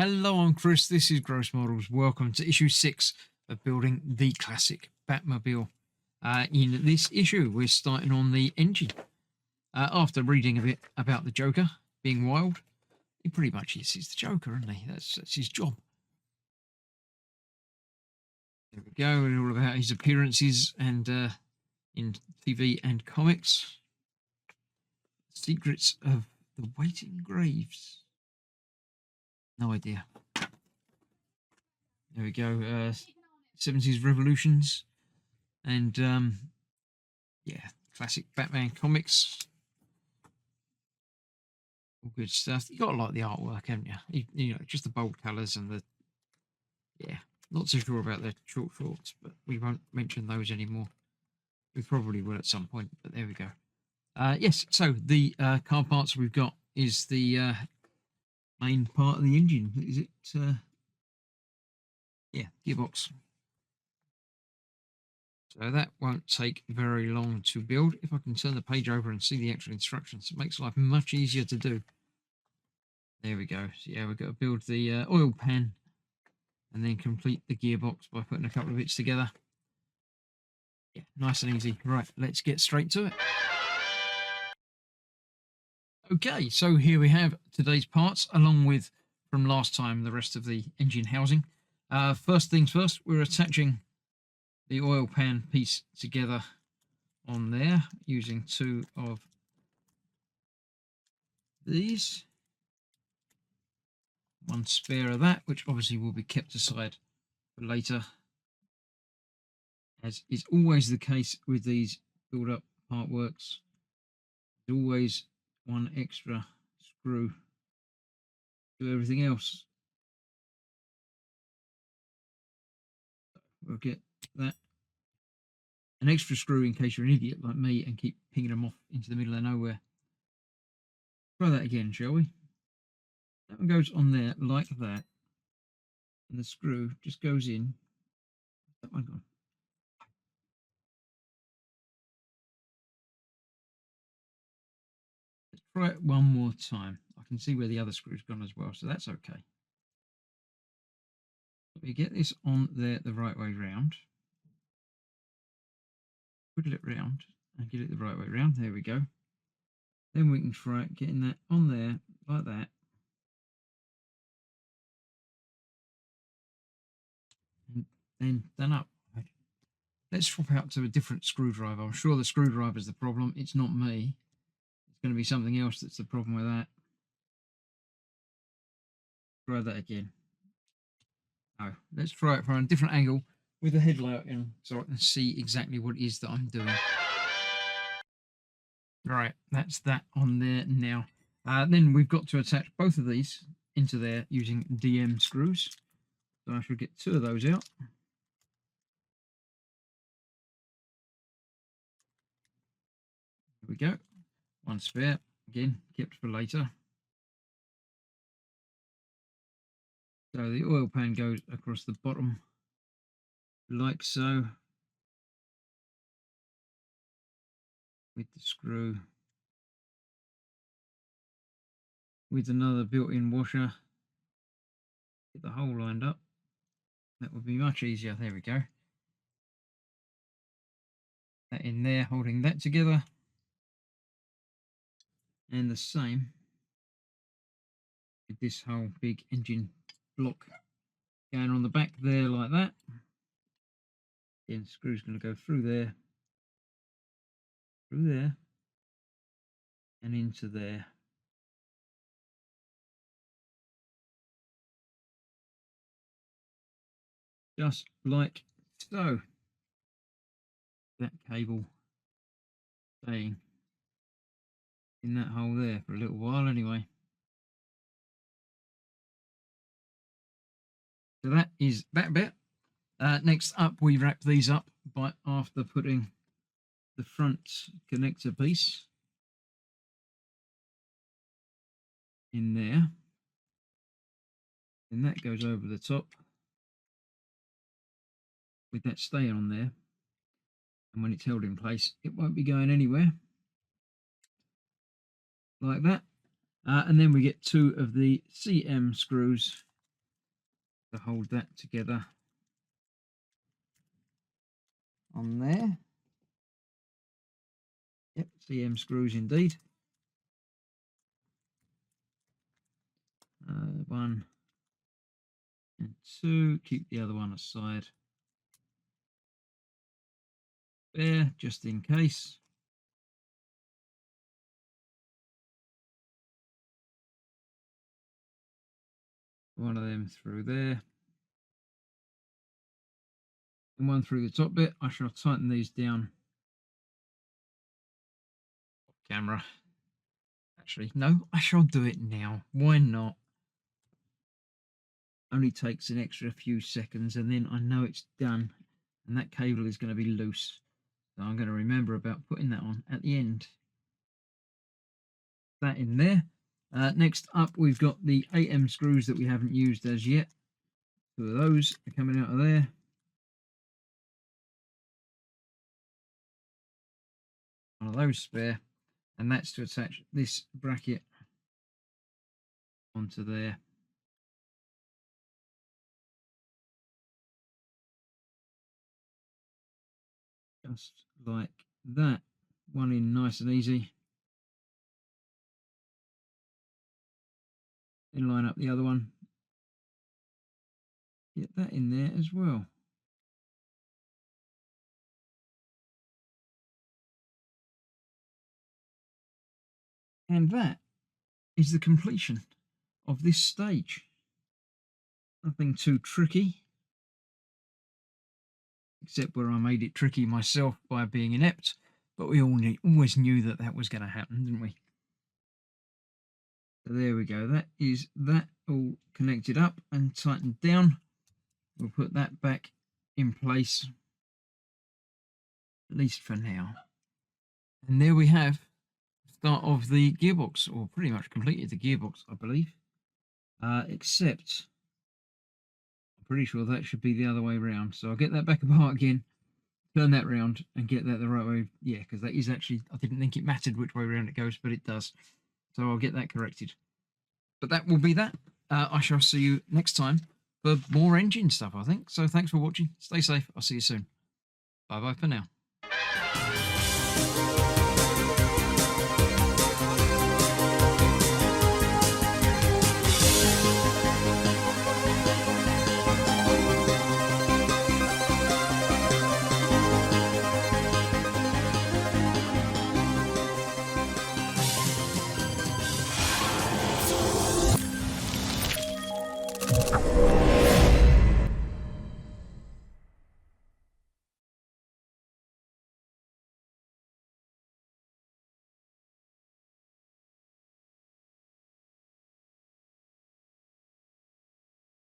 Hello, I'm Chris. This is Gross Models. Welcome to issue 6 of building the classic Batmobile. In this issue, we're starting on the engine. After reading a bit about the Joker being wild, he pretty much is. He's the Joker, isn't he? That's his job. There we go. And all about his appearances and in TV and comics. Secrets of the Waiting Graves. No idea. There we go. 70s revolutions and yeah, classic Batman comics. All good stuff. You got to like the artwork, haven't you? You know, just the bold colours and the not so sure about the short shorts, but we won't mention those anymore. We probably will at some point, but there we go. Yes, so the car parts we've got is the main part of the engine. Is it? Yeah, gearbox. So that won't take very long to build. If I can turn the page over and see the actual instructions, it makes life much easier to do. There we go. So yeah, we've got to build the oil pan and then complete the gearbox by putting a couple of bits together. Yeah, nice and easy. Right, let's get straight to it. Okay, so here we have today's parts, along with, from last time, the rest of the engine housing. First things first, we're attaching the oil pan piece together on there using two of these. One spare of that, which obviously will be kept aside for later, as is always the case with these build-up part works. There's always one extra screw to everything else. We'll get that. An extra screw in case you're an idiot like me and keep pinging them off into the middle of nowhere. Try that again, shall we? That one goes on there like that, and the screw just goes in. That one gone. Let's try it one more time. I can see where the other screw's gone as well, so that's okay. We get this on there the right way round. Twiddle it round and get it the right way round. There we go. Then we can try getting that on there like that. And then done up. Let's swap out to a different screwdriver. I'm sure the screwdriver is the problem. It's not me. It's going to be something else that's the problem with that. Try that again. No, let's try it from a different angle with the headlight in so I can see exactly what it is that I'm doing. Right, that's that on there now. Then we've got to attach both of these into there using DM screws. So I should get two of those out. There we go. One spare, again, kept for later. So the oil pan goes across the bottom like so, with the screw, with another built-in washer. Get the hole lined up. That would be much easier. There we go. That in there, holding that together. And the same with this whole big engine block going on the back there like that. Again, the screw's going to go through there, and into there. Just like so. That cable staying in that hole there for a little while anyway. So that is that bit. Next up, we wrap these up by after putting the front connector piece in there. And that goes over the top with that staying on there. And when it's held in place, it won't be going anywhere. Like that. And then we get two of the CM screws to hold that together on there. Yep, CM screws indeed. 1 and 2. Keep the other one aside there, just in case. One of them through there. And one through the top bit. I shall tighten these down. Camera. Actually, no, I shall do it now. Why not? Only takes an extra few seconds and then I know it's done. And that cable is going to be loose. So I'm going to remember about putting that on at the end. That in there. Next up, we've got the 8M screws that we haven't used as yet. 2 of those are coming out of there. One of those spare. And that's to attach this bracket onto there. Just like that. One in nice and easy. Then line up the other one. Get that in there as well. And that is the completion of this stage. Nothing too tricky, except where I made it tricky myself by being inept, but we always knew that that was going to happen, didn't we? So there we go. That is that all connected up and tightened down. We'll put that back in place, at least for now. And there we have the start of the gearbox, or pretty much completed the gearbox, I believe. Except I'm pretty sure that should be the other way around. So I'll get that back apart again, turn that round and get that the right way. Yeah, because that is actually, I didn't think it mattered which way around it goes, but it does. So I'll get that corrected. But that will be that. I shall see you next time for more engine stuff, I think. So thanks for watching. Stay safe. I'll see you soon. Bye-bye for now.